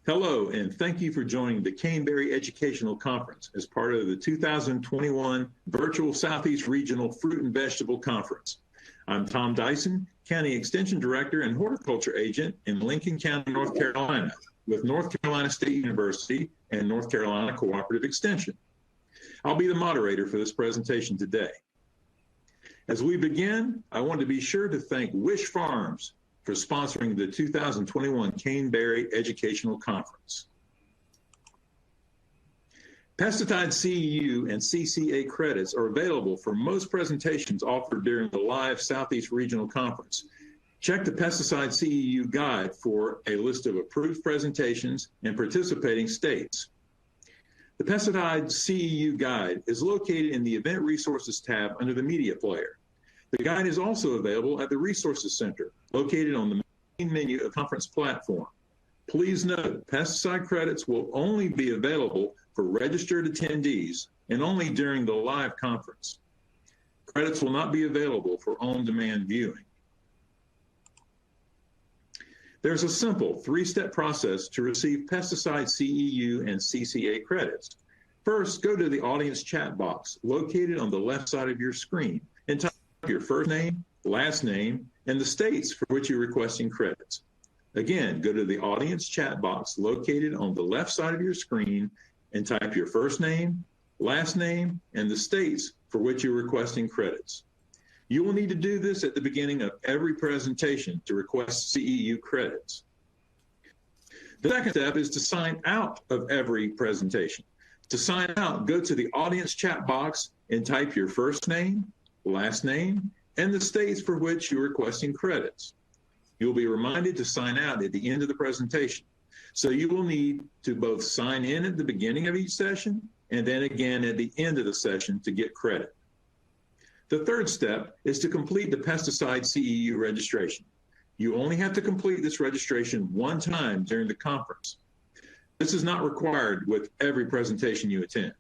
Hello, and thank you for joining the Caneberry Educational Conference as part of the 2021 Virtual Southeast Regional Fruit and Vegetable Conference. I'm Tom Dyson, County Extension Director and Horticulture Agent in Lincoln County, North Carolina, with North Carolina State University and North Carolina Cooperative Extension. I'll be the moderator for this presentation today. As we begin, I want to be sure to thank Wish Farms for sponsoring the 2021 Caneberry Educational Conference. Pesticide CEU and CCA credits are available for most presentations offered during the live Southeast Regional Conference. Check the Pesticide CEU guide for a list of approved presentations and participating states. The Pesticide CEU guide is located in the Event Resources tab under the Media Player. The guide is also available at the Resources Center, located on the main menu of the conference platform. Please note, pesticide credits will only be available for registered attendees and only during the live conference. Credits will not be available for on-demand viewing. There's a simple three-step process to receive pesticide CEU and CCA credits. First, go to the audience chat box located on the left side of your screen and type your first name, last name, and the states for which you're requesting credits. Again, go to the audience chat box located on the left side of your screen and type your first name, last name, and the states for which you're requesting credits. You will need to do this at the beginning of every presentation to request CEU credits. The second step is to sign out of every presentation. To sign out, go to the audience chat box and type your first name, last name, and the states for which you're requesting credits. You'll be reminded to sign out at the end of the presentation. So you will need to both sign in at the beginning of each session and then again at the end of the session to get credit. The third step is to complete the pesticide CEU registration. You only have to complete this registration one time during the conference. This is not required with every presentation you attend.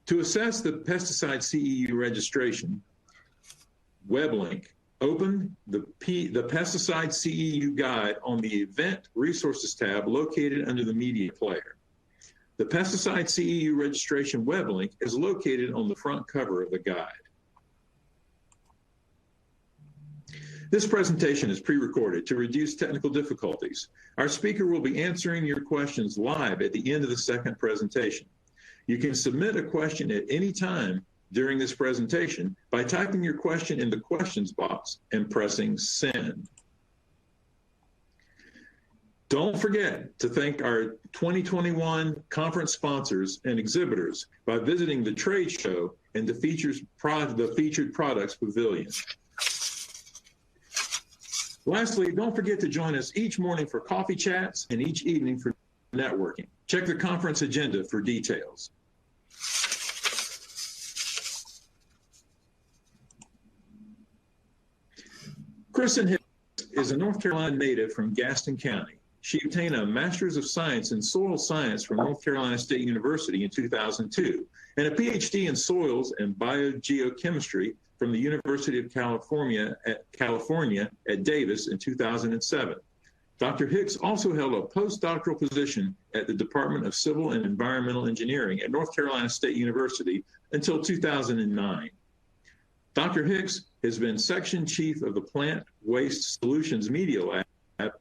To assess the pesticide CEU registration web link, open the pesticide CEU guide on the Event Resources tab located under the Media Player. The pesticide CEU registration web link is located on the front cover of the guide. This presentation is pre-recorded to reduce technical difficulties. Our speaker will be answering your questions live at the end of the second presentation. You can submit a question at any time during this presentation by typing your question in the questions box and pressing send. Don't forget to thank our 2021 conference sponsors and exhibitors by visiting the trade show and the featured products pavilion. Lastly, don't forget to join us each morning for coffee chats and each evening for networking. Check the conference agenda for details. Kristin Hicks is a North Carolina native from Gaston County. She obtained a Master's of Science in Soil Science from North Carolina State University in 2002 and a PhD in Soils and Biogeochemistry from the University of California at Davis in 2007. Dr. Hicks also held a postdoctoral position at the Department of Civil and Environmental Engineering at North Carolina State University until 2009. Dr. Hicks has been Section Chief of the Plant Waste Solutions Media Lab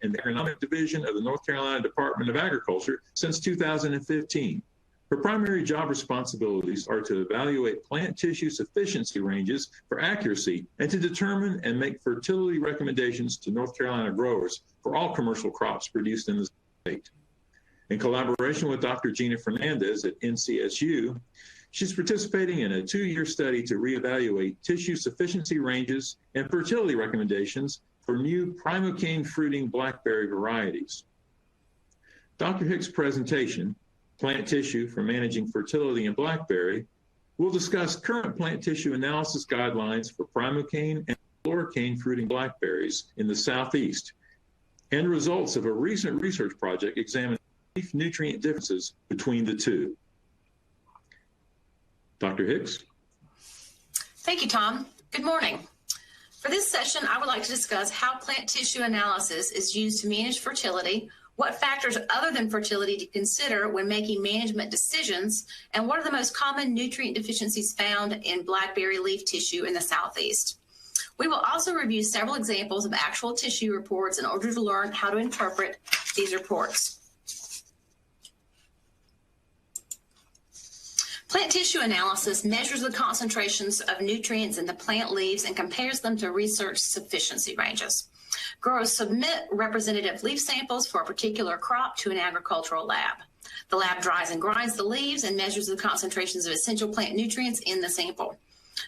in the Agronomic Division of the North Carolina Department of Agriculture since 2015. Her primary job responsibilities are to evaluate plant tissue sufficiency ranges for accuracy and to determine and make fertility recommendations to North Carolina growers for all commercial crops produced in the state. In collaboration with Dr. Gina Fernandez at NCSU, she's participating in a 2-year study to reevaluate tissue sufficiency ranges and fertility recommendations for new primocane-fruiting blackberry varieties. Dr. Hicks' presentation, Plant Tissue for Managing Fertility in Blackberry, will discuss current plant tissue analysis guidelines for primocane and floricane-fruiting blackberries in the Southeast, and results of a recent research project examining nutrient differences between the two. Dr. Hicks. Thank you, Tom. Good morning. For this session, I would like to discuss how plant tissue analysis is used to manage fertility, what factors other than fertility to consider when making management decisions, and what are the most common nutrient deficiencies found in blackberry leaf tissue in the Southeast. We will also review several examples of actual tissue reports in order to learn how to interpret these reports. Plant tissue analysis measures the concentrations of nutrients in the plant leaves and compares them to research sufficiency ranges. Growers submit representative leaf samples for a particular crop to an agricultural lab. The lab dries and grinds the leaves and measures the concentrations of essential plant nutrients in the sample.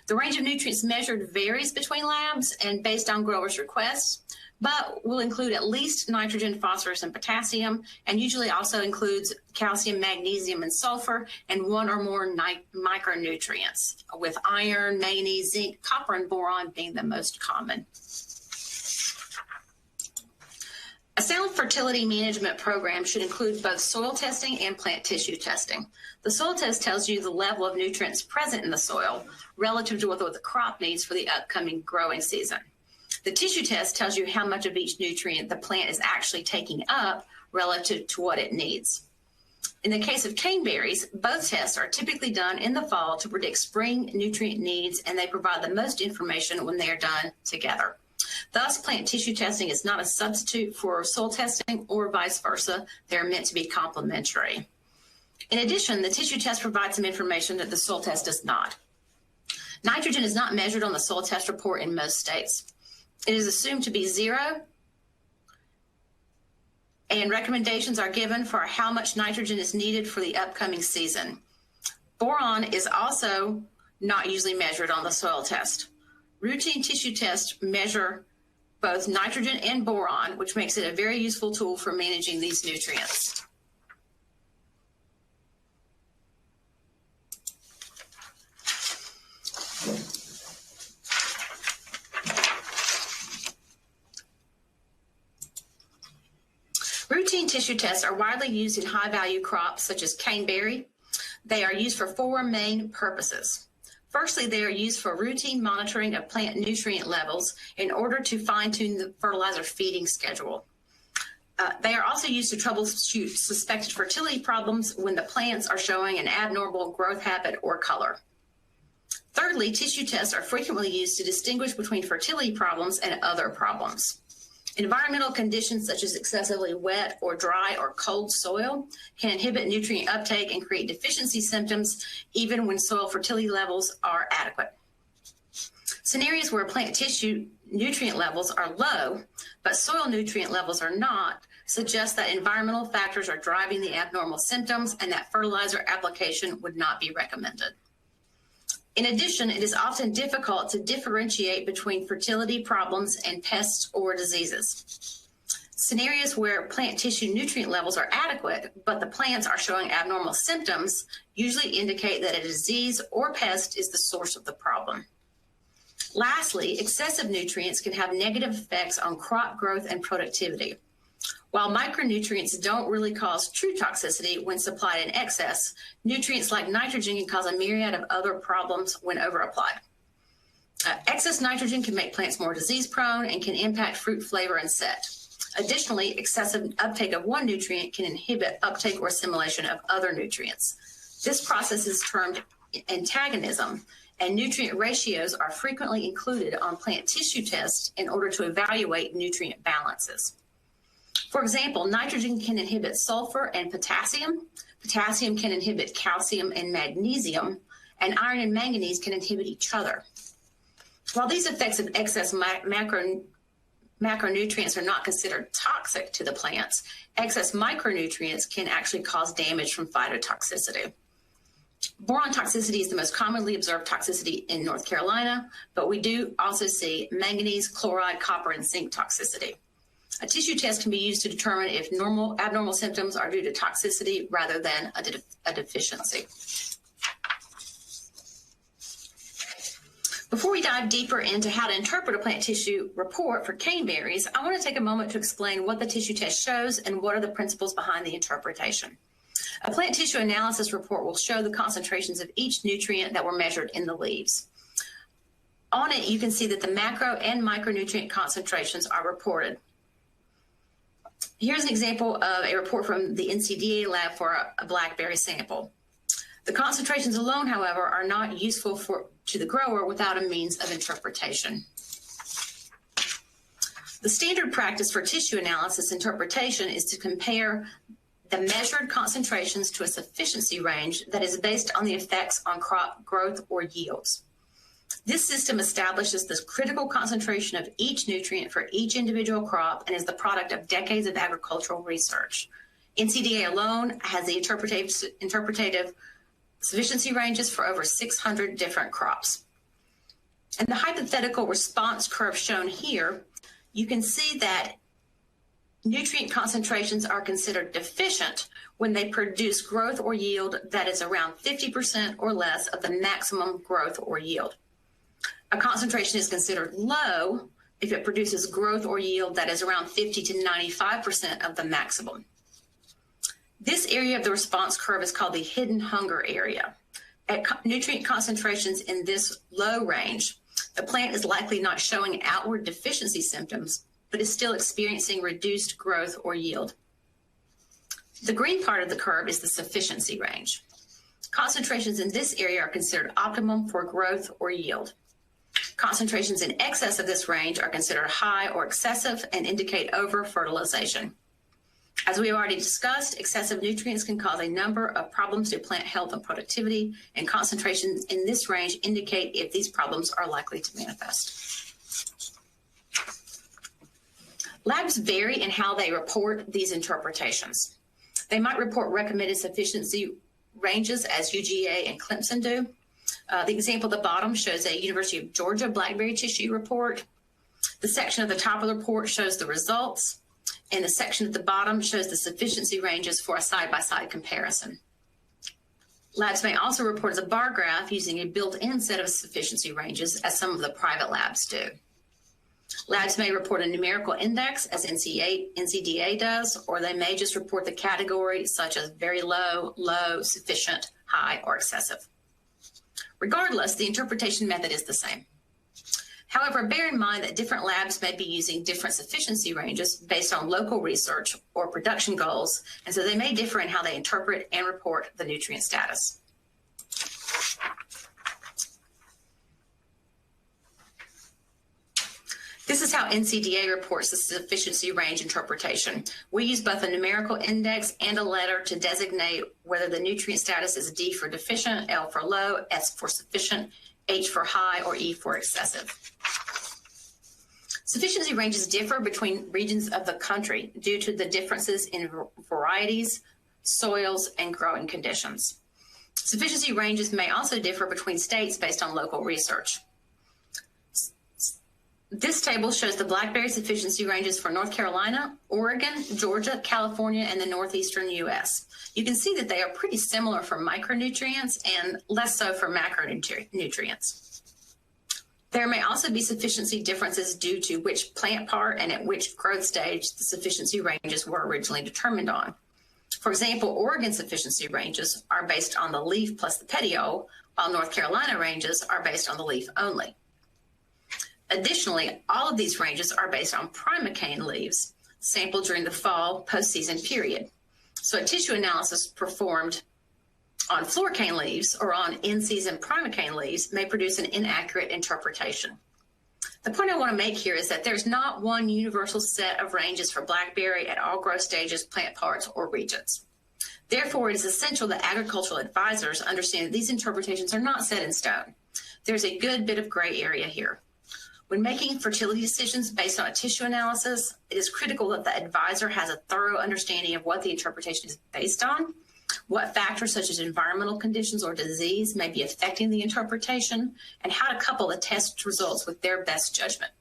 The range of nutrients measured varies between labs and based on growers' requests, but will include at least nitrogen, phosphorus, and potassium, and usually also includes calcium, magnesium, and sulfur, and one or more micronutrients, with iron, manganese, zinc, copper, and boron being the most common. A sound fertility management program should include both soil testing and plant tissue testing. The soil test tells you the level of nutrients present in the soil relative to what the crop needs for the upcoming growing season. The tissue test tells you how much of each nutrient the plant is actually taking up relative to what it needs. In the case of caneberries, both tests are typically done in the fall to predict spring nutrient needs, and they provide the most information when they are done together. Thus, plant tissue testing is not a substitute for soil testing or vice versa. They're meant to be complementary. In addition, the tissue test provides some information that the soil test does not. Nitrogen is not measured on the soil test report in most states. It is assumed to be 0, and recommendations are given for how much nitrogen is needed for the upcoming season. Boron is also not usually measured on the soil test. Routine tissue tests measure both nitrogen and boron, which makes it a very useful tool for managing these nutrients. Routine tissue tests are widely used in high-value crops such as caneberry. They are used for 4 main purposes. Firstly, they are used for routine monitoring of plant nutrient levels in order to fine-tune the fertilizer feeding schedule. They are also used to troubleshoot suspected fertility problems when the plants are showing an abnormal growth habit or color. Thirdly, tissue tests are frequently used to distinguish between fertility problems and other problems. Environmental conditions such as excessively wet or dry or cold soil can inhibit nutrient uptake and create deficiency symptoms even when soil fertility levels are adequate. Scenarios where plant tissue nutrient levels are low, but soil nutrient levels are not, suggest that environmental factors are driving the abnormal symptoms and that fertilizer application would not be recommended. In addition, it is often difficult to differentiate between fertility problems and pests or diseases. Scenarios where plant tissue nutrient levels are adequate, but the plants are showing abnormal symptoms, usually indicate that a disease or pest is the source of the problem. Lastly, excessive nutrients can have negative effects on crop growth and productivity. While micronutrients don't really cause true toxicity when supplied in excess, nutrients like nitrogen can cause a myriad of other problems when overapplied. Excess nitrogen can make plants more disease-prone and can impact fruit flavor and set. Additionally, excessive uptake of one nutrient can inhibit uptake or assimilation of other nutrients. This process is termed antagonism, and nutrient ratios are frequently included on plant tissue tests in order to evaluate nutrient balances. For example, nitrogen can inhibit sulfur and potassium. Potassium can inhibit calcium and magnesium, and iron and manganese can inhibit each other. While these effects of excess macronutrients are not considered toxic to the plants, excess micronutrients can actually cause damage from phytotoxicity. Boron toxicity is the most commonly observed toxicity in North Carolina, but we do also see manganese, chloride, copper, and zinc toxicity. A tissue test can be used to determine if abnormal symptoms are due to toxicity rather than a deficiency. Before we dive deeper into how to interpret a plant tissue report for caneberries, I want to take a moment to explain what the tissue test shows and what are the principles behind the interpretation. A plant tissue analysis report will show the concentrations of each nutrient that were measured in the leaves. On it, you can see that the macro and micronutrient concentrations are reported. Here's an example of a report from the NCDA lab for a blackberry sample. The concentrations alone, however, are not useful to the grower without a means of interpretation. The standard practice for tissue analysis interpretation is to compare the measured concentrations to a sufficiency range that is based on the effects on crop growth or yields. This system establishes the critical concentration of each nutrient for each individual crop and is the product of decades of agricultural research. NCDA alone has the interpretative sufficiency ranges for over 600 different crops. And the hypothetical response curve shown here, you can see that nutrient concentrations are considered deficient when they produce growth or yield that is around 50% or less of the maximum growth or yield. A concentration is considered low if it produces growth or yield that is around 50 to 95% of the maximum. This area of the response curve is called the hidden hunger area. At nutrient concentrations in this low range, the plant is likely not showing outward deficiency symptoms, but is still experiencing reduced growth or yield. The green part of the curve is the sufficiency range. Concentrations in this area are considered optimum for growth or yield. Concentrations in excess of this range are considered high or excessive and indicate over-fertilization. As we have already discussed, excessive nutrients can cause a number of problems to plant health and productivity, and concentrations in this range indicate if these problems are likely to manifest. Labs vary in how they report these interpretations. They might report recommended sufficiency ranges as UGA and Clemson do. The example at the bottom shows a University of Georgia blackberry tissue report. The section at the top of the report shows the results, and the section at the bottom shows the sufficiency ranges for a side-by-side comparison. Labs may also report as a bar graph using a built-in set of sufficiency ranges, as some of the private labs do. Labs may report a numerical index, as NCDA does, or they may just report the category, such as very low, low, sufficient, high, or excessive. Regardless, the interpretation method is the same. However, bear in mind that different labs may be using different sufficiency ranges based on local research or production goals, and so they may differ in how they interpret and report the nutrient status. This is how NCDA reports the sufficiency range interpretation. We use both a numerical index and a letter to designate whether the nutrient status is D for deficient, L for low, S for sufficient, H for high, or E for excessive. Sufficiency ranges differ between regions of the country due to the differences in varieties, soils, and growing conditions. Sufficiency ranges may also differ between states based on local research. This table shows the blackberry sufficiency ranges for North Carolina, Oregon, Georgia, California, and the northeastern U.S. You can see that they are pretty similar for micronutrients and less so for macronutrients. There may also be sufficiency differences due to which plant part and at which growth stage the sufficiency ranges were originally determined on. For example, Oregon sufficiency ranges are based on the leaf plus the petiole, while North Carolina ranges are based on the leaf only. Additionally, all of these ranges are based on primocane leaves sampled during the fall postseason period. So a tissue analysis performed on floricane leaves or on in-season primocane leaves may produce an inaccurate interpretation. The point I want to make here is that there's not one universal set of ranges for blackberry at all growth stages, plant parts, or regions. Therefore, it is essential that agricultural advisors understand that these interpretations are not set in stone. There's a good bit of gray area here. When making fertility decisions based on a tissue analysis, it is critical that the advisor has a thorough understanding of what the interpretation is based on, what factors such as environmental conditions or disease may be affecting the interpretation, and how to couple the test results with their best judgment.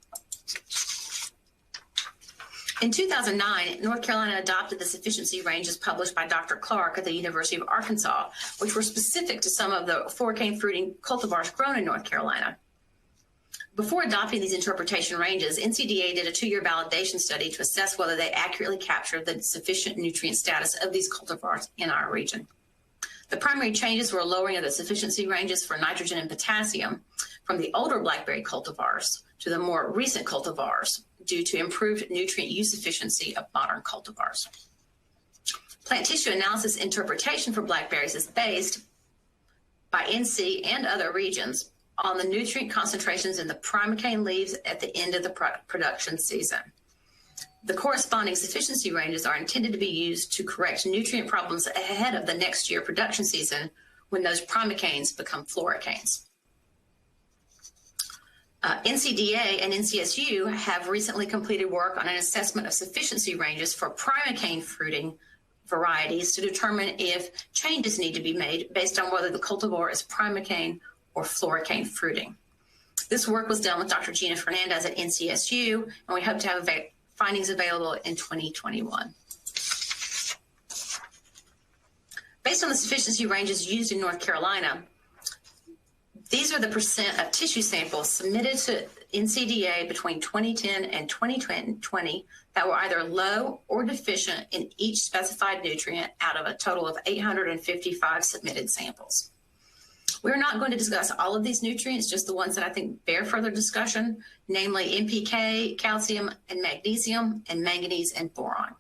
In 2009, North Carolina adopted the sufficiency ranges published by Dr. Clark at the University of Arkansas, which were specific to some of the floricane-fruiting cultivars grown in North Carolina. Before adopting these interpretation ranges, NCDA did a 2-year validation study to assess whether they accurately captured the sufficient nutrient status of these cultivars in our region. The primary changes were a lowering of the sufficiency ranges for nitrogen and potassium from the older blackberry cultivars to the more recent cultivars due to improved nutrient use efficiency of modern cultivars. Plant tissue analysis interpretation for blackberries is based by NC and other regions on the nutrient concentrations in the primocane leaves at the end of the production season. The corresponding sufficiency ranges are intended to be used to correct nutrient problems ahead of the next year production season when those primocanes become floricanes. NCDA and NCSU have recently completed work on an assessment of sufficiency ranges for primocane-fruiting varieties to determine if changes need to be made based on whether the cultivar is primocane or floricane-fruiting. This work was done with Dr. Gina Fernandez at NCSU, and we hope to have findings available in 2021. Based on the sufficiency ranges used in North Carolina, these are the percent of tissue samples submitted to NCDA between 2010 and 2020 that were either low or deficient in each specified nutrient out of a total of 855 submitted samples. We're not going to discuss all of these nutrients, just the ones that I think bear further discussion, namely NPK, calcium and magnesium, and manganese and boron.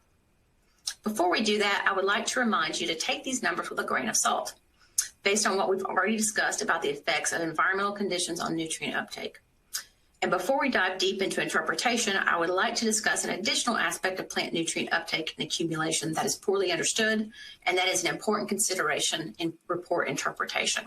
Before we do that, I would like to remind you to take these numbers with a grain of salt, based on what we've already discussed about the effects of environmental conditions on nutrient uptake. And before we dive deep into interpretation, I would like to discuss an additional aspect of plant nutrient uptake and accumulation that is poorly understood, and that is an important consideration in report interpretation.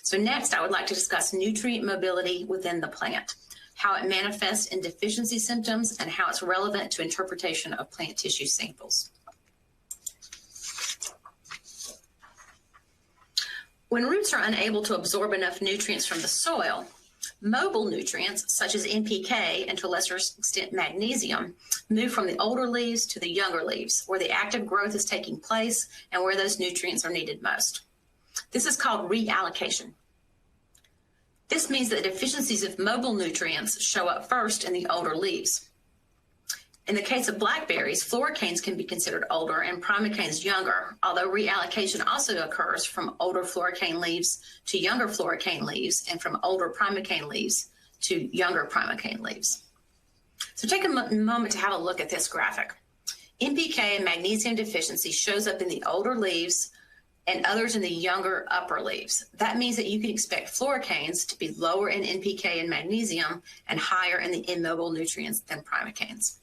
So next, I would like to discuss nutrient mobility within the plant, how it manifests in deficiency symptoms, and how it's relevant to interpretation of plant tissue samples. When roots are unable to absorb enough nutrients from the soil, mobile nutrients, such as NPK and to a lesser extent magnesium, move from the older leaves to the younger leaves, where the active growth is taking place and where those nutrients are needed most. This is called reallocation. This means that the deficiencies of mobile nutrients show up first in the older leaves. In the case of blackberries, floricanes can be considered older and primocanes younger, although reallocation also occurs from older floricane leaves to younger floricane leaves and from older primocane leaves to younger primocane leaves. So take a moment to have a look at this graphic. NPK and magnesium deficiency shows up in the older leaves and others in the younger upper leaves. That means that you can expect floricanes to be lower in NPK and magnesium and higher in the immobile nutrients than primocanes.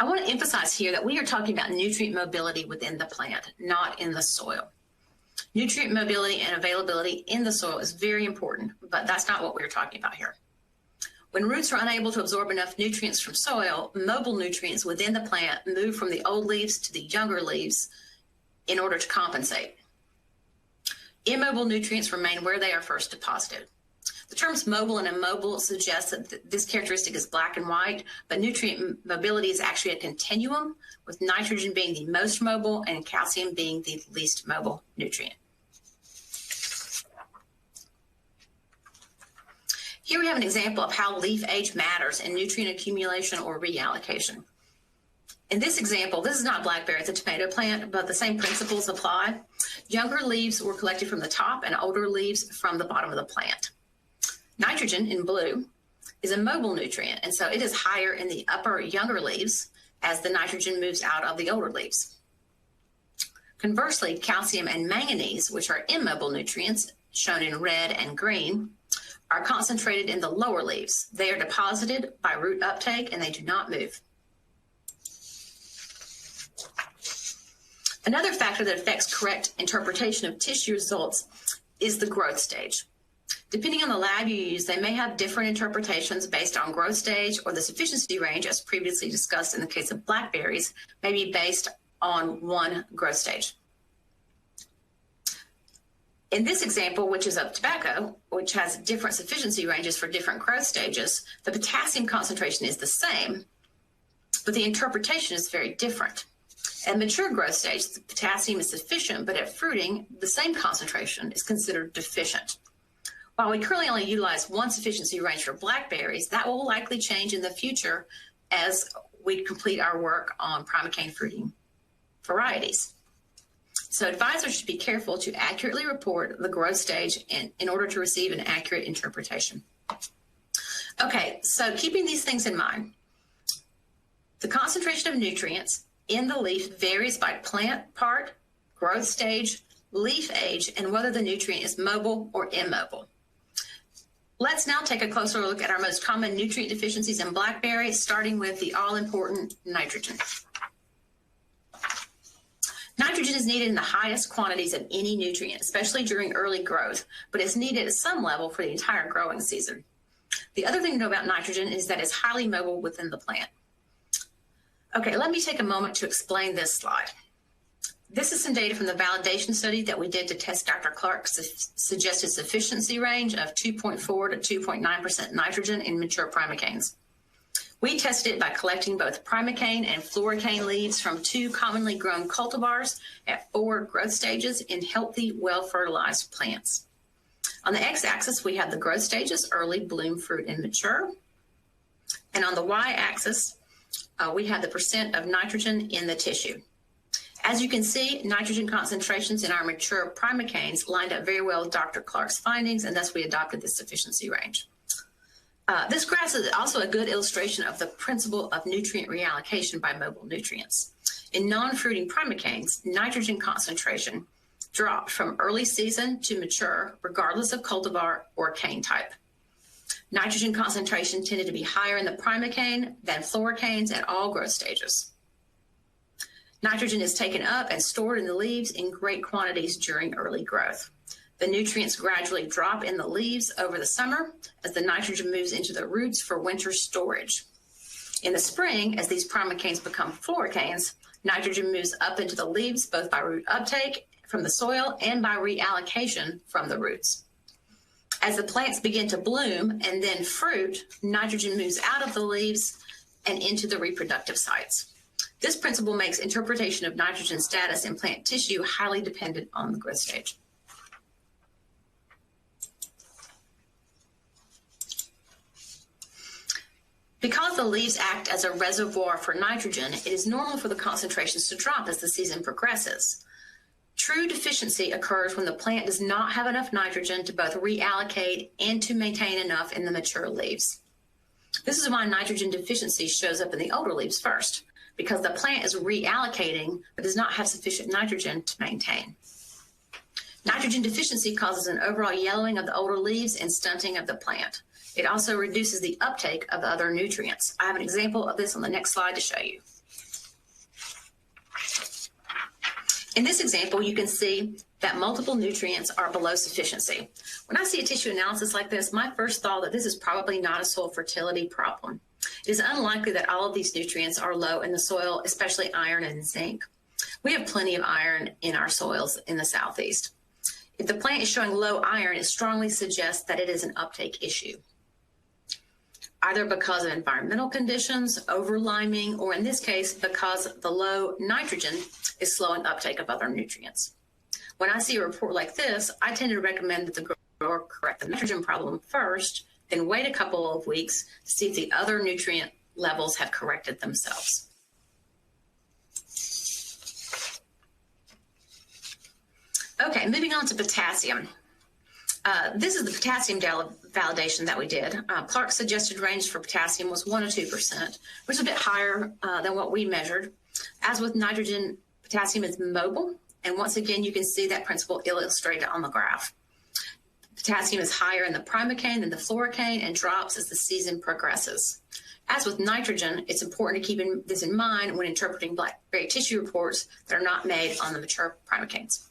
I want to emphasize here that we are talking about nutrient mobility within the plant, not in the soil. Nutrient mobility and availability in the soil is very important, but that's not what we're talking about here. When roots are unable to absorb enough nutrients from soil, mobile nutrients within the plant move from the old leaves to the younger leaves in order to compensate. Immobile nutrients remain where they are first deposited. The terms mobile and immobile suggest that this characteristic is black and white, but nutrient mobility is actually a continuum, with nitrogen being the most mobile and calcium being the least mobile nutrient. Here we have an example of how leaf age matters in nutrient accumulation or reallocation. In this example, this is not blackberry, it's a tomato plant, but the same principles apply. Younger leaves were collected from the top and older leaves from the bottom of the plant. Nitrogen, in blue, is a mobile nutrient, and so it is higher in the upper younger leaves as the nitrogen moves out of the older leaves. Conversely, calcium and manganese, which are immobile nutrients, shown in red and green, are concentrated in the lower leaves. They are deposited by root uptake and they do not move. Another factor that affects correct interpretation of tissue results is the growth stage. Depending on the lab you use, they may have different interpretations based on growth stage, or the sufficiency range, as previously discussed in the case of blackberries, may be based on one growth stage. In this example, which is of tobacco, which has different sufficiency ranges for different growth stages, the potassium concentration is the same, but the interpretation is very different. At mature growth stage, the potassium is sufficient, but at fruiting, the same concentration is considered deficient. While we currently only utilize one sufficiency range for blackberries, that will likely change in the future as we complete our work on primocane-fruiting varieties. So advisors should be careful to accurately report the growth stage in order to receive an accurate interpretation. Okay, so keeping these things in mind, the concentration of nutrients in the leaf varies by plant part, growth stage, leaf age, and whether the nutrient is mobile or immobile. Let's now take a closer look at our most common nutrient deficiencies in blackberry, starting with the all-important nitrogen. Nitrogen is needed in the highest quantities of any nutrient, especially during early growth, but it's needed at some level for the entire growing season. The other thing to know about nitrogen is that it's highly mobile within the plant. Okay, let me take a moment to explain this slide. This is some data from the validation study that we did to test Dr. Clark's suggested sufficiency range of 2.4 to 2.9% nitrogen in mature primocanes. We tested it by collecting both primocane and floricane leaves from 2 commonly grown cultivars at 4 growth stages in healthy, well-fertilized plants. On the x-axis, we have the growth stages, early, bloom, fruit, and mature. And on the y-axis, we have the percent of nitrogen in the tissue. As you can see, nitrogen concentrations in our mature primocanes lined up very well with Dr. Clark's findings, and thus we adopted the sufficiency range. This graph is also a good illustration of the principle of nutrient reallocation by mobile nutrients. In non-fruiting primocanes, nitrogen concentration dropped from early season to mature, regardless of cultivar or cane type. Nitrogen concentration tended to be higher in the primocane than floricanes at all growth stages. Nitrogen is taken up and stored in the leaves in great quantities during early growth. The nutrients gradually drop in the leaves over the summer as the nitrogen moves into the roots for winter storage. In the spring, as these primocanes become floricanes, nitrogen moves up into the leaves both by root uptake from the soil and by reallocation from the roots. As the plants begin to bloom and then fruit, nitrogen moves out of the leaves and into the reproductive sites. This principle makes interpretation of nitrogen status in plant tissue highly dependent on the growth stage. Because the leaves act as a reservoir for nitrogen, it is normal for the concentrations to drop as the season progresses. True deficiency occurs when the plant does not have enough nitrogen to both reallocate and to maintain enough in the mature leaves. This is why nitrogen deficiency shows up in the older leaves first, because the plant is reallocating but does not have sufficient nitrogen to maintain. Nitrogen deficiency causes an overall yellowing of the older leaves and stunting of the plant. It also reduces the uptake of the other nutrients. I have an example of this on the next slide to show you. In this example, you can see that multiple nutrients are below sufficiency. When I see a tissue analysis like this, my first thought that this is probably not a soil fertility problem. It is unlikely that all of these nutrients are low in the soil, especially iron and zinc. We have plenty of iron in our soils in the Southeast. If the plant is showing low iron, it strongly suggests that it is an uptake issue, either because of environmental conditions, over-liming, or in this case, because the low nitrogen is slowing uptake of other nutrients. When I see a report like this, I tend to recommend that the grower correct the nitrogen problem first, then wait a couple of weeks to see if the other nutrient levels have corrected themselves. Okay, moving on to potassium. This is the potassium validation that we did. Clark's suggested range for potassium was 1 to 2%, which is a bit higher than what we measured. As with nitrogen, potassium is mobile, and once again, you can see that principle illustrated on the graph. Potassium is higher in the primocane than the floricane and drops as the season progresses. As with nitrogen, it's important to keep this in mind when interpreting blackberry tissue reports that are not made on the mature primocanes.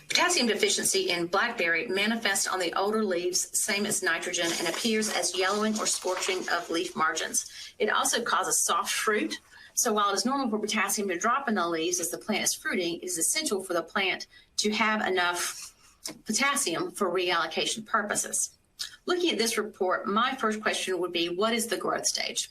Potassium deficiency in blackberry manifests on the older leaves, same as nitrogen, and appears as yellowing or scorching of leaf margins. It also causes soft fruit. So while it is normal for potassium to drop in the leaves as the plant is fruiting, it is essential for the plant to have enough potassium for reallocation purposes. Looking at this report, my first question would be, what is the growth stage?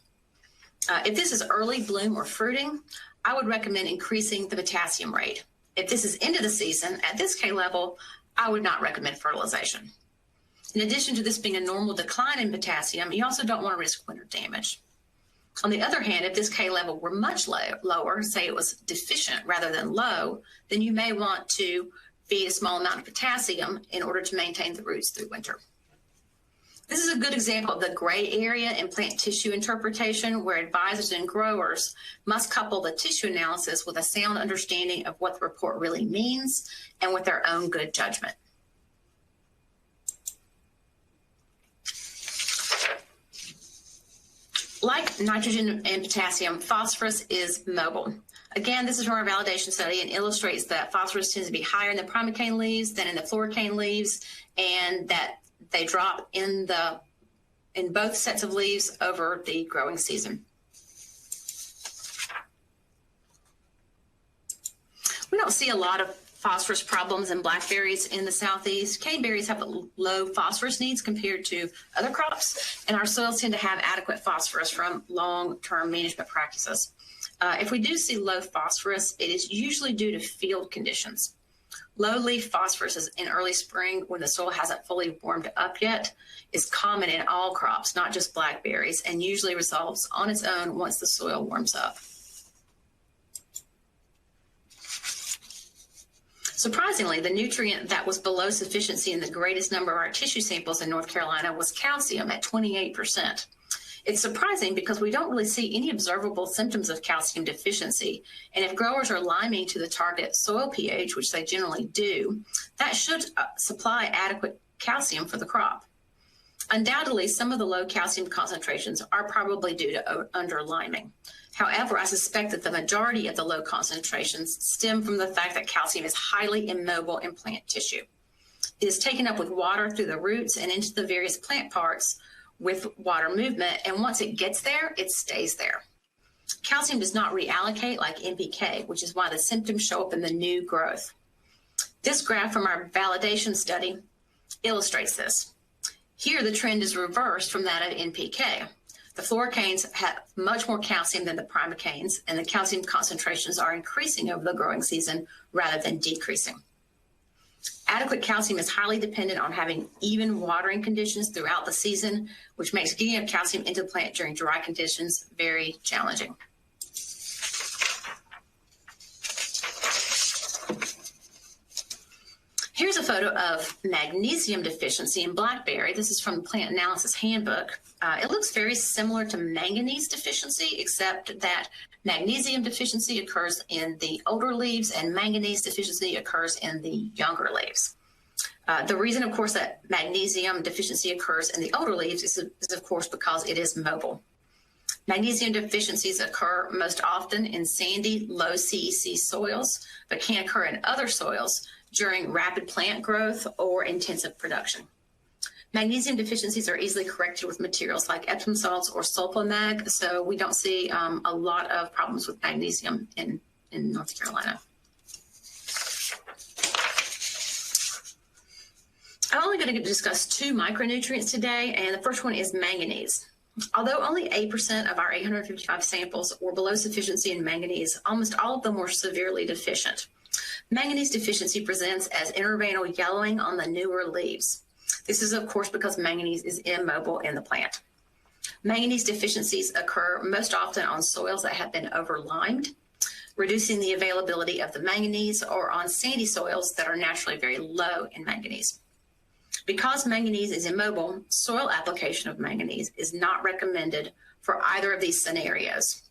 If this is early bloom or fruiting, I would recommend increasing the potassium rate. If this is into the season, at this K level, I would not recommend fertilization. In addition to this being a normal decline in potassium, you also don't want to risk winter damage. On the other hand, if this K level were much lower, say it was deficient rather than low, then you may want to feed a small amount of potassium in order to maintain the roots through winter. This is a good example of the gray area in plant tissue interpretation, where advisors and growers must couple the tissue analysis with a sound understanding of what the report really means and with their own good judgment. Like nitrogen and potassium, phosphorus is mobile. Again, this is from our validation study and illustrates that phosphorus tends to be higher in the primocane leaves than in the floricane leaves, and that they drop in both sets of leaves over the growing season. We don't see a lot of phosphorus problems in blackberries in the southeast. Caneberries have low phosphorus needs compared to other crops, and our soils tend to have adequate phosphorus from long-term management practices. If we do see low phosphorus, it is usually due to field conditions. Low leaf phosphorus in early spring, when the soil hasn't fully warmed up yet, is common in all crops, not just blackberries, and usually resolves on its own once the soil warms up. Surprisingly, the nutrient that was below sufficiency in the greatest number of our tissue samples in North Carolina was calcium at 28%. It's surprising because we don't really see any observable symptoms of calcium deficiency. And if growers are liming to the target soil pH, which they generally do, that should supply adequate calcium for the crop. Undoubtedly, some of the low calcium concentrations are probably due to underliming. However, I suspect that the majority of the low concentrations stem from the fact that calcium is highly immobile in plant tissue. It is taken up with water through the roots and into the various plant parts with water movement, and once it gets there, it stays there. Calcium does not reallocate like NPK, which is why the symptoms show up in the new growth. This graph from our validation study illustrates this. Here, the trend is reversed from that of NPK. The floricanes have much more calcium than the primocanes, and the calcium concentrations are increasing over the growing season rather than decreasing. Adequate calcium is highly dependent on having even watering conditions throughout the season, which makes getting enough calcium into the plant during dry conditions very challenging. Here's a photo of magnesium deficiency in blackberry. This is from the Plant Analysis Handbook. It looks very similar to manganese deficiency, except that magnesium deficiency occurs in the older leaves and manganese deficiency occurs in the younger leaves. The reason, of course, that magnesium deficiency occurs in the older leaves is of course, because it is mobile. Magnesium deficiencies occur most often in sandy, low CEC soils, but can occur in other soils during rapid plant growth or intensive production. Magnesium deficiencies are easily corrected with materials like Epsom salts or sulfamag, so we don't see a lot of problems with magnesium in North Carolina. I'm only going to discuss 2 micronutrients today, and the first one is manganese. Although only 8% of our 855 samples were below sufficiency in manganese, almost all of them were severely deficient. Manganese deficiency presents as interveinal yellowing on the newer leaves. This is, of course, because manganese is immobile in the plant. Manganese deficiencies occur most often on soils that have been over-limed, reducing the availability of the manganese, or on sandy soils that are naturally very low in manganese. Because manganese is immobile, soil application of manganese is not recommended for either of these scenarios.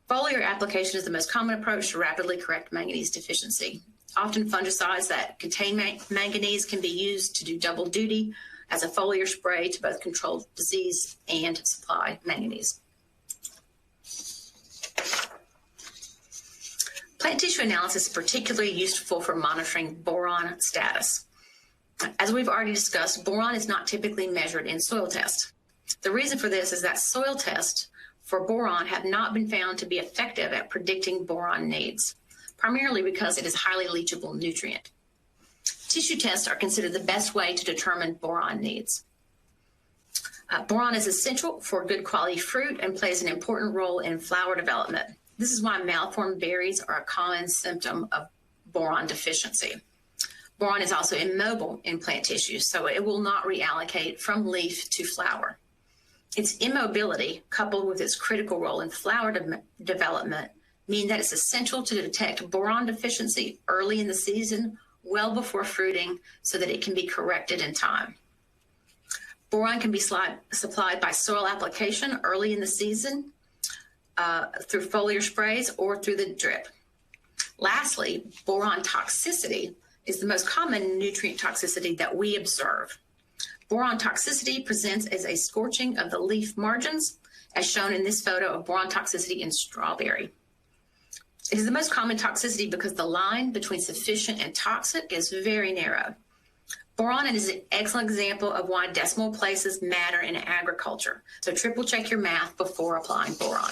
Foliar application is the most common approach to rapidly correct manganese deficiency. Often fungicides that contain manganese can be used to do double duty as a foliar spray to both control disease and supply manganese. Plant tissue analysis is particularly useful for monitoring boron status. As we've already discussed, boron is not typically measured in soil tests. The reason for this is that soil tests for boron have not been found to be effective at predicting boron needs, primarily because it is a highly leachable nutrient. Tissue tests are considered the best way to determine boron needs. Boron is essential for good quality fruit and plays an important role in flower development. This is why malformed berries are a common symptom of boron deficiency. Boron is also immobile in plant tissue, so it will not reallocate from leaf to flower. Its immobility, coupled with its critical role in flower development, mean that it's essential to detect boron deficiency early in the season, well before fruiting, so that it can be corrected in time. Boron can be supplied by soil application early in the season through foliar sprays or through the drip. Lastly, boron toxicity is the most common nutrient toxicity that we observe. Boron toxicity presents as a scorching of the leaf margins, as shown in this photo of boron toxicity in strawberry. It is the most common toxicity because the line between sufficient and toxic is very narrow. Boron is an excellent example of why decimal places matter in agriculture. So triple check your math before applying boron.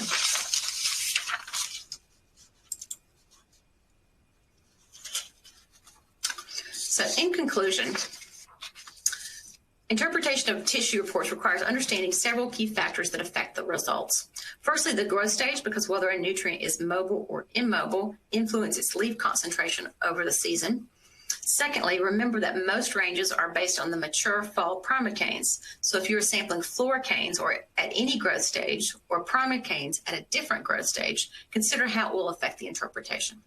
So in conclusion, interpretation of tissue reports requires understanding several key factors that affect the results. Firstly, the growth stage, because whether a nutrient is mobile or immobile influences its leaf concentration over the season. Secondly, remember that most ranges are based on the mature fall primocanes. So if you're sampling floricanes or at any growth stage or primocanes at a different growth stage, consider how it will affect the interpretation.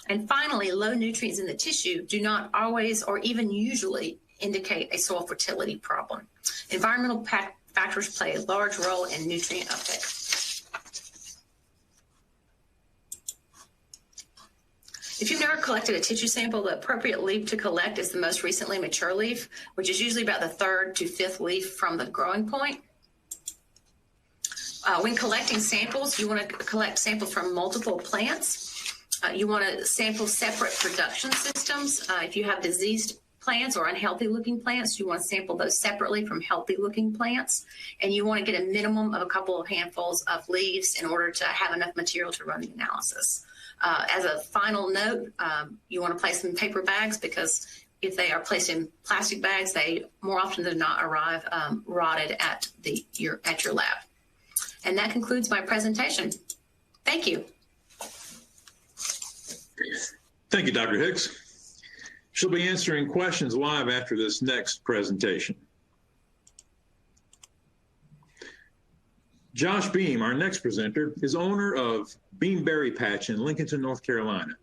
And finally, low nutrients in the tissue do not always or even usually indicate a soil fertility problem. Environmental factors play a large role in nutrient uptake. If you've never collected a tissue sample, the appropriate leaf to collect is the most recently mature leaf, which is usually about the 3rd to 5th leaf from the growing point. When collecting samples, you want to collect samples from multiple plants. You want to sample separate production systems. If you have diseased plants or unhealthy looking plants, you want to sample those separately from healthy looking plants. And you want to get a minimum of a couple of handfuls of leaves in order to have enough material to run the analysis. As a final note, you want to place them in paper bags because if they are placed in plastic bags, they more often than not arrive rotted at your lab. And that concludes my presentation. Thank you. Thank you, Dr. Hicks. She'll be answering questions live after this next presentation. Josh Beam, our next presenter, is owner of Beamberry Patch in Lincolnton, North Carolina.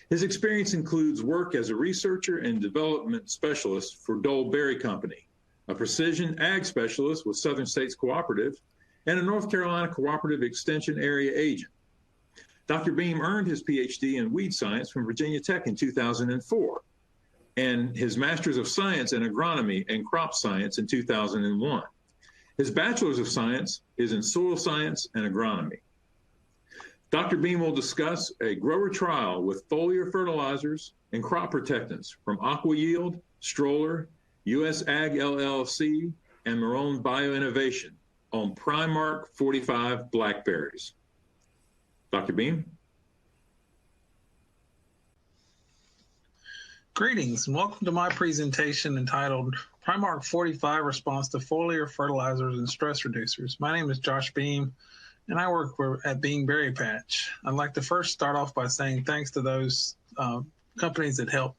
His experience includes work as a researcher and development specialist for Dole Berry Company, a precision ag specialist with Southern States Cooperative, and a North Carolina Cooperative Extension Area agent. Dr. Beam earned his PhD in weed science from Virginia Tech in 2004, and his Master's of Science in Agronomy and Crop Science in 2001. His Bachelor's of Science is in Soil Science and Agronomy. Dr. Beam will discuss a grower trial with foliar fertilizers and crop protectants from Aqua-yield, Stroller, US Ag LLC, and Marrone Bio Innovation on Prime Ark 45 blackberries. Dr. Beam. Greetings and welcome to my presentation entitled Prime Ark 45 Response to Foliar Fertilizers and Stress Reducers. My name is Josh Beam and I work at Beamberry Patch. I'd like to first start off by saying thanks to those companies that helped,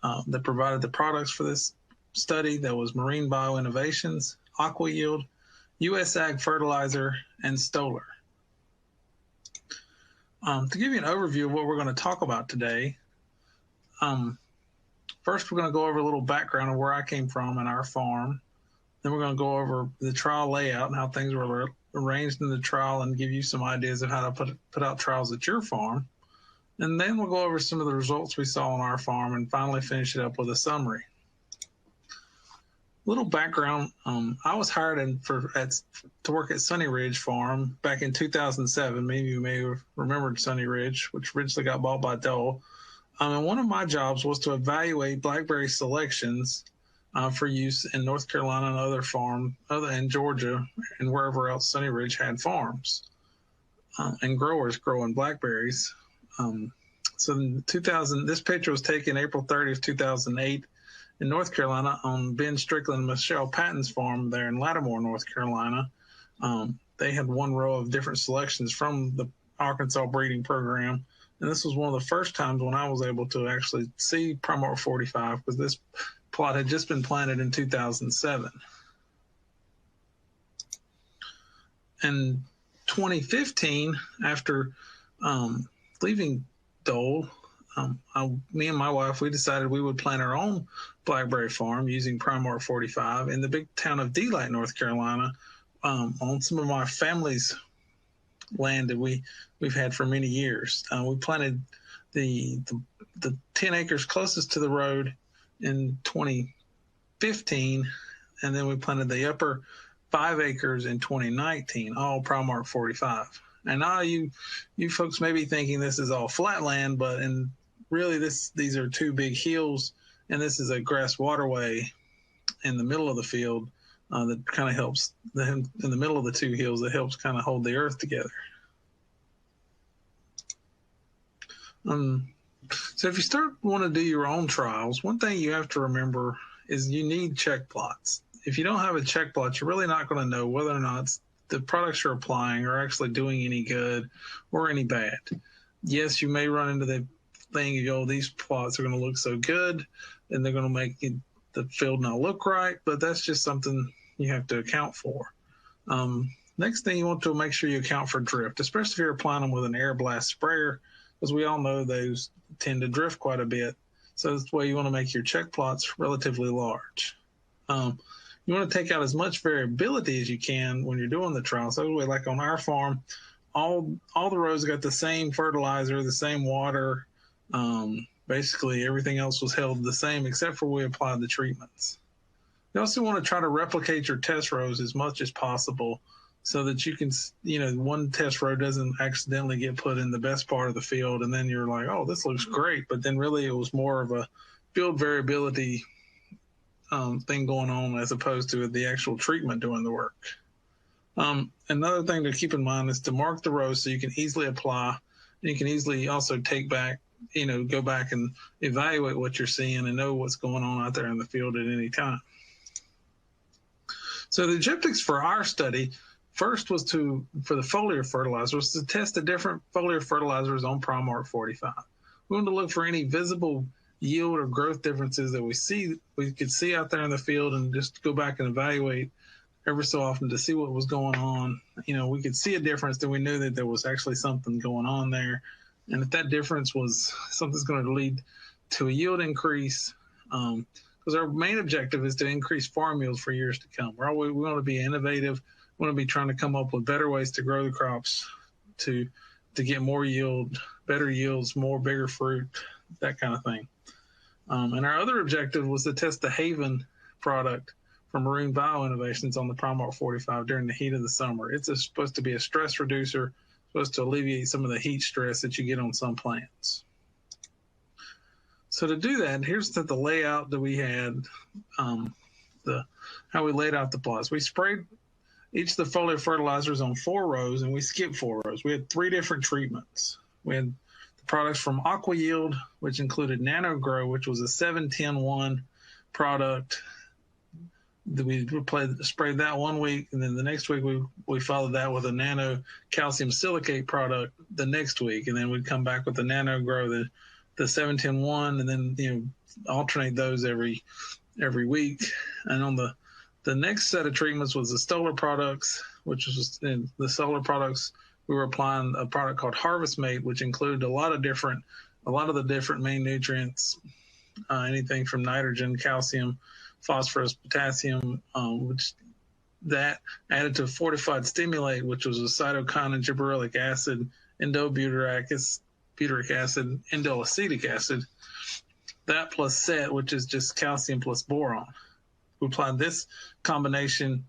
that provided the products for this study. That was Marrone Bio Innovations, Aqua-yield, US Ag Fertilizer, and Stroller. To give you an overview of what we're going to talk about today, first we're going to go over a little background of where I came from and our farm. Then we're going to go over the trial layout and how things were arranged in the trial and give you some ideas of how to put out trials at your farm. And then we'll go over some of the results we saw on our farm and finally finish it up with a summary. Little background, I was hired to work at Sunny Ridge Farm back in 2007. Maybe you may have remembered Sunny Ridge, which originally got bought by Dole. And one of my jobs was to evaluate blackberry selections for use in North Carolina and other farms, in Georgia and wherever else Sunny Ridge had farms and growers growing blackberries. So in this picture was taken April 30th, 2008 in North Carolina on Ben Strickland and Michelle Patton's farm there in Lattimore, North Carolina. They had one row of different selections from the Arkansas breeding program. And this was one of the first times when I was able to actually see Prime Ark 45 because this plot had just been planted in 2007. in 2015, after leaving Dole, me and my wife, we decided we would plant our own blackberry farm using Prime Ark 45 in the big town of Delight, North Carolina, on some of my family's land that we've had for many years. We planted the 10 acres closest to the road in 2015, and then we planted the upper 5 acres in 2019, all Prime Ark 45. And now you folks may be thinking this is all flat land, but really these are two big hills, and this is a grass waterway in the middle of the field that kind of helps in the middle of the two hills that helps kind of hold the earth together. So if you want to do your own trials, one thing you have to remember is you need check plots. If you don't have a check plot, you're really not going to know whether or not the products you're applying are actually doing any good or any bad. Yes, you may run into the thing, you go, these plots are going to look so good and they're going to make the field not look right, but that's just something you have to account for. Next thing, you want to make sure you account for drift, especially if you're applying them with an air blast sprayer, because we all know those tend to drift quite a bit. So that's why you want to make your check plots relatively large. You want to take out as much variability as you can when you're doing the trial. So like on our farm, all the rows got the same fertilizer, the same water. Basically, everything else was held the same except for we applied the treatments. You also want to try to replicate your test rows as much as possible so that you can, one test row doesn't accidentally get put in the best part of the field, and then you're like, oh, this looks great. But then really it was more of a field variability thing going on as opposed to the actual treatment doing the work. Another thing to keep in mind is to mark the rows so you can easily apply. You can easily also go back and evaluate what you're seeing and know what's going on out there in the field at any time. So the objectives for our study first was for the foliar fertilizers, to test the different foliar fertilizers on Prime Ark 45. We wanted to look for any visible yield or growth differences that we could see out there in the field, and just go back and evaluate every so often to see what was going on. We could see a difference, then we knew that there was actually something going on there. And if that difference was something's going to lead to a yield increase, because our main objective is to increase farm yields for years to come. We want to be innovative. We want to be trying to come up with better ways to grow the crops to get more yield, better yields, bigger fruit, that kind of thing. And our other objective was to test the Haven product from Marrone Bio Innovations on the Prime Ark 45 during the heat of the summer. It's supposed to be a stress reducer, supposed to alleviate some of the heat stress that you get on some plants. So to do that, here's the layout that we had, how we laid out the plots. We sprayed each of the foliar fertilizers on 4 rows, and we skipped 4 rows. We had 3 different treatments. We had the products from Aqua-yield, which included Nano Grow, which was a 7-10-1 product. We sprayed that 1 week, and then the next week we followed that with a Nano Calcium Silicate product the next week, and then we'd come back with the Nano Grow, the 7-10-1, and then alternate those every week. And on the next set of treatments was the Stroller products, which was in the Stroller products. We were applying a product called Harvest Mate, which included a lot of the different main nutrients, anything from nitrogen, calcium, phosphorus, potassium, which that added to fortified stimulate, which was a cytokinin, gibberellic acid, butyric acid, indoleacetic acid. That plus SET, which is just calcium plus boron. We applied this combination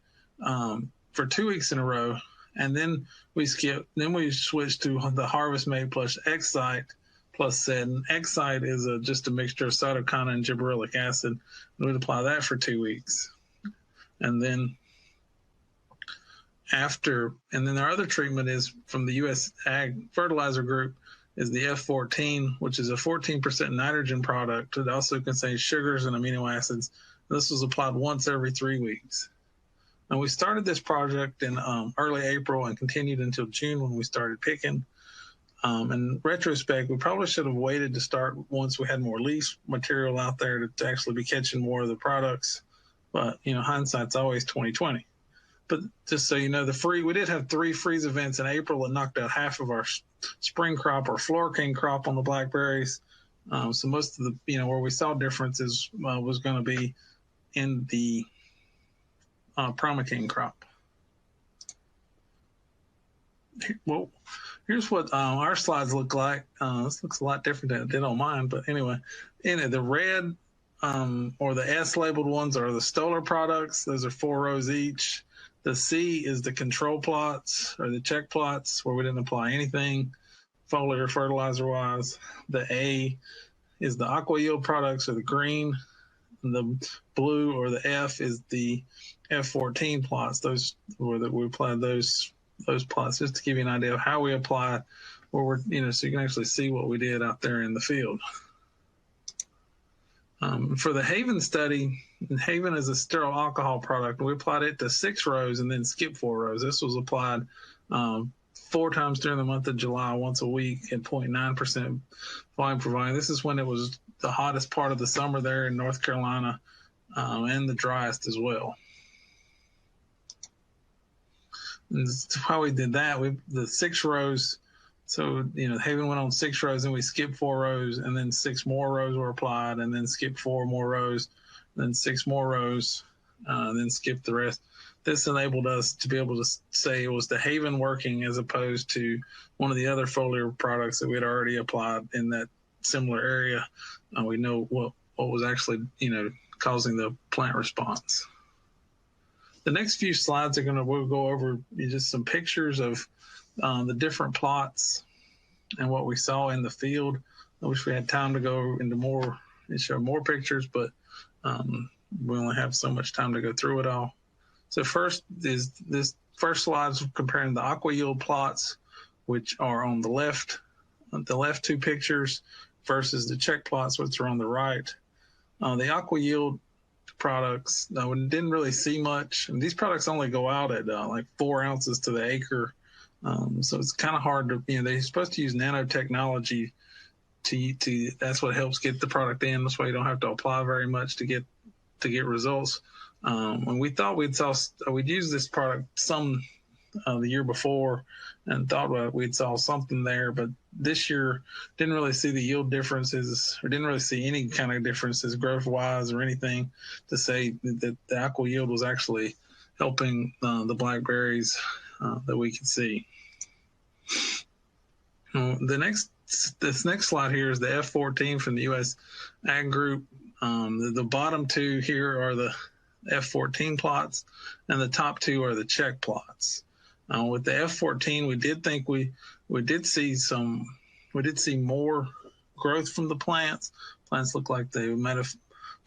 for 2 weeks in a row, and then we switched to the Harvest Mate plus Excite plus SET. And Excite is just a mixture of cytokinin and gibberellic acid. And we'd apply that for 2 weeks. And then our other treatment is from the U.S. Ag Fertilizer Group, is the F14, which is a 14% nitrogen product. It also contains sugars and amino acids. This was applied once every 3 weeks. And we started this project in early April and continued until June when we started picking. In retrospect, we probably should have waited to start once we had more leaf material out there to actually be catching more of the products. But, hindsight's always 20/20. But just so you know, we did have 3 freeze events in April that knocked out half of our spring crop or floricane crop on the blackberries. So most of the, where we saw differences was going to be in the primocane crop. Well, here's what our slides look like. This looks a lot different than it did on mine, but anyway, the red or the S labeled ones are the Stroller products. Those are 4 rows each. The C is the control plots or the check plots where we didn't apply anything foliar fertilizer wise. The A is the Aqua-yield products or the green. And the blue or the F is the F14 plots. Those were that we applied those plots just to give you an idea of how we apply where we're, so you can actually see what we did out there in the field. For the Haven study, Haven is a sterile alcohol product. We applied it to 6 rows and then skipped 4 rows. This was applied 4 times during the month of July, once a week at 0.9% volume per volume. This is when it was the hottest part of the summer there in North Carolina and the driest as well. And how we did that, the 6 rows. So, Haven went on 6 rows and we skipped 4 rows and then 6 more rows were applied and then skipped 4 more rows, then 6 more rows, then skipped the rest. This enabled us to be able to say it was the Haven working as opposed to one of the other foliar products that we had already applied in that similar area. We know what was actually, causing the plant response. The next few slides we'll go over just some pictures of the different plots and what we saw in the field. I wish we had time to go into more and show more pictures, but we only have so much time to go through it all. So first is this first slide is comparing the Aqua-yield plots, which are on the left 2 pictures versus the check plots, which are on the right. The Aqua-yield products, we didn't really see much. And these products only go out at like 4 ounces to the acre. So it's kind of hard to, they're supposed to use nanotechnology to that's what helps get the product in. That's why you don't have to apply very much to get results. When we thought we'd use this product some the year before and thought we'd saw something there, but this year didn't really see the yield differences or didn't really see any kind of differences growth wise or anything to say that the Aqua-yield was actually helping the blackberries that we could see. This next slide here is the F14 from the U.S. Ag Group. The bottom 2 here are the F14 plots, and the top 2 are the check plots. With the F14, we did think we did see more growth from the plants. Plants look like they might have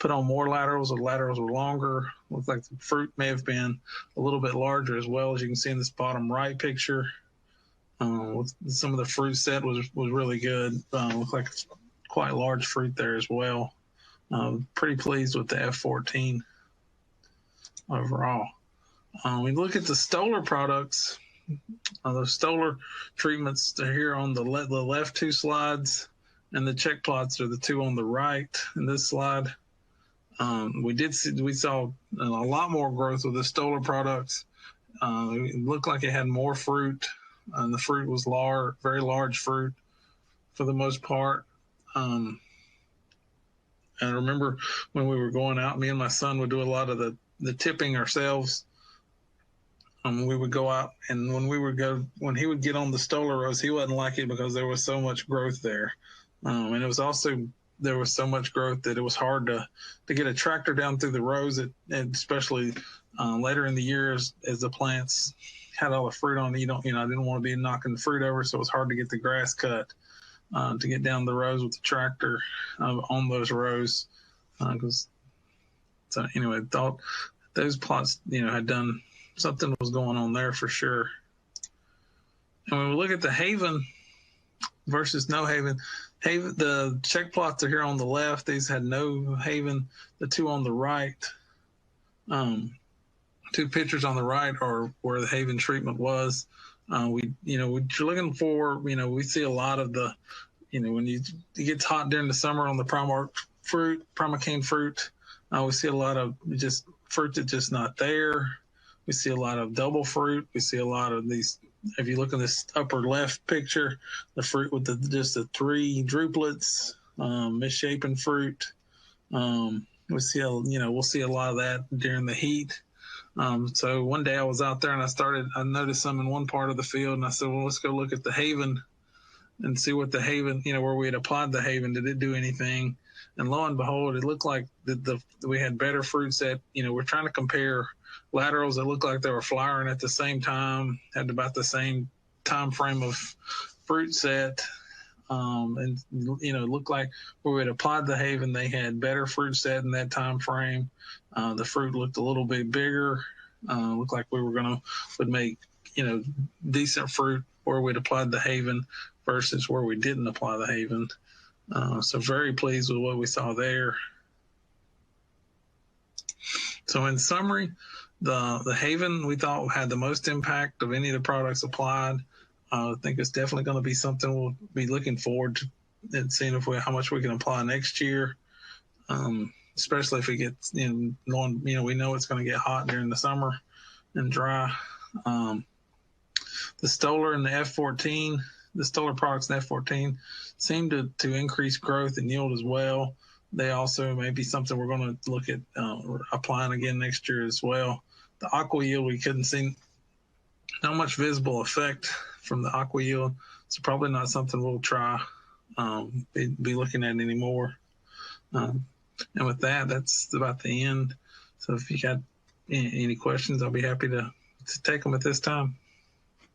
put on more laterals, or laterals were longer. Looked like the fruit may have been a little bit larger as well, as you can see in this bottom right picture. Some of the fruit set was really good. Looked like quite large fruit there as well. Pretty pleased with the F14 overall. We look at the Stroller products. Those Stroller treatments are here on the left 2 slides, and the check plots are the 2 on the right in this slide. We saw a lot more growth with the Stroller products. It looked like it had more fruit, and the fruit was very large fruit for the most part. And I remember when we were going out, me and my son would do a lot of the tipping ourselves. We would go out, and when he would get on the Stroller rows, he wouldn't like it because there was so much growth there. And it was also, there was so much growth that it was hard to get a tractor down through the rows, and especially later in the year as the plants had all the fruit on it. I didn't want to be knocking the fruit over, so it was hard to get the grass cut to get down the rows with the tractor on those rows. So anyway, thought those plots, had done something was going on there for sure. And when we look at the Haven versus no Haven, the check plots are here on the left. These had no Haven. The 2 on the right, 2 pictures on the right are where the Haven treatment was. What you're looking for, we see a lot of the, when it gets hot during the summer on the Prime Ark fruit, primocane fruit, we see a lot of just fruit that's just not there. We see a lot of double fruit. We see a lot of these. If you look in this upper left picture, the fruit with just the 3 druplets, misshapen fruit. We see we'll see a lot of that during the heat. So one day I was out there and I noticed some in one part of the field, and I said, well, let's go look at the haven and see what the haven, where we had applied the haven, did it do anything? And lo and behold, it looked like we had better fruit set. We're trying to compare laterals that looked like they were flowering at the same time, had about the same time frame of fruit set. And it looked like where we had applied the haven, they had better fruit set in that time frame. The fruit looked a little bit bigger. Looked like we would make decent fruit where we'd applied the haven versus where we didn't apply the haven. So very pleased with what we saw there. So in summary, the haven we thought had the most impact of any of the products applied. I think it's definitely going to be something we'll be looking forward to and seeing how much we can apply next year. Especially if it gets, we know it's going to get hot during the summer and dry. The Stroller and the F14, the Stroller products and F14 seem to increase growth and yield as well. They also may be something we're going to look at applying again next year as well. The Aqua-yield, we couldn't see not much visible effect from the Aqua-yield, so probably not something we'll try be looking at anymore. And with that, that's about the end. So if you got any questions, I'll be happy to take them at this time.